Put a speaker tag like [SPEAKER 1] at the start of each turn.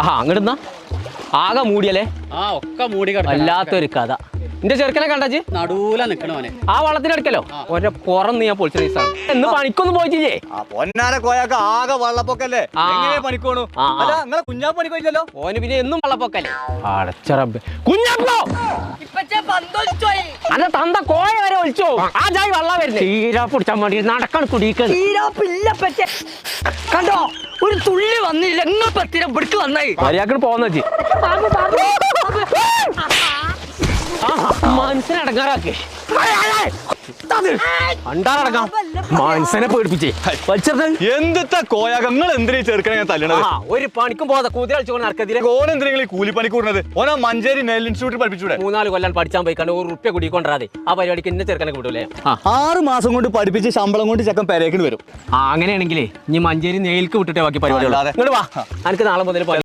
[SPEAKER 1] ആഹാ അങ്ങോട്ട് ആകെ മൂടിയല്ലേ?
[SPEAKER 2] ആ ഒക്കെ മൂടി
[SPEAKER 1] വല്ലാത്തൊരു കഥ. എന്റെ ചെറുക്കനെ കണ്ടാച്ച്
[SPEAKER 2] നടൂല നിക്കണോനെ
[SPEAKER 1] ആ വള്ളത്തിനടുക്കലോ ഒരെ പുറന്ന് ഞാൻ പൊളിച്ച ദിവസമാണ്. എന്ന് പണിക്കൊന്നും പോയിട്ടില്ലേ?
[SPEAKER 3] പൊന്നാനെ കോയാക്ക ആകെ വള്ളപ്പൊക്കല്ലേ, എങ്ങനെ പണിക്കോണു? അല്ല നിങ്ങളെ കുഞ്ഞാ പണിക്കോയില്ലല്ലോ.
[SPEAKER 1] ഓന് പിന്നെ എന്നും വള്ളപ്പൊക്കല്ലേ. അടച്ചറബ് കുഞ്ഞപ്പോ അല്ല തന്ത കോയ വരെ ഒളിച്ചോ. ആ ജായി വള്ള വരുന്നേ തീരാ പിടിച്ചാൻ വേണ്ടി നടക്കണം കുടിക്കാൻ.
[SPEAKER 4] കണ്ടോ ഒരു തുള്ളി വന്നില്ല. എങ്ങപ്പത്തിരം പിടിക്ക് വന്നായി
[SPEAKER 1] മര്യാദക്ക് പോന്ന മനസ്സിനടങ്ങാറാക്കേ അണ്ടാറടങ്ങാം മനസ്സിനെ പേടിപ്പിച്ചേ
[SPEAKER 3] എന്തിട്ടാ കോയാക്ക നിങ്ങൾ എന്തിനാ ചെറുക്കനെ തല്ലണത്?
[SPEAKER 1] ഒരു പണിക്കും പോകാതെ കുതിര കളിച്ചുകൊണ്ട് നടക്കത്തില്ല.
[SPEAKER 3] ഓൻ എന്തിനാ കൂലിപ്പണി കൂടുന്നത്? ഓനാ മഞ്ചേരി നെൽ ഇൻസ്റ്റിറ്റ്യൂട്ടിൽ പഠിപ്പിച്ചൂടെ?
[SPEAKER 1] 3-4 കൊല്ലം പഠിച്ചാൻ പോയി കണ്ട് ₹1 കുടിക്കൊണ്ടാതെ ആ പരിപാടിക്ക് എന്നെ ചെറുക്കനെ വിടൂലേ.
[SPEAKER 3] 6 മാസം കൊണ്ട് പഠിപ്പിച്ച് ശമ്പളം കൊണ്ട് ചെക്കൻ പെരേക്കിന് വരും.
[SPEAKER 1] അങ്ങനെയാണെങ്കിലേ ഇനി മഞ്ചേരി നെയിൽക്ക് വിട്ടിട്ടേ ബാക്കി പരിപാടി. ഇങ്ങോട്ട് വാ, എനിക്ക് നാളെ മുതൽ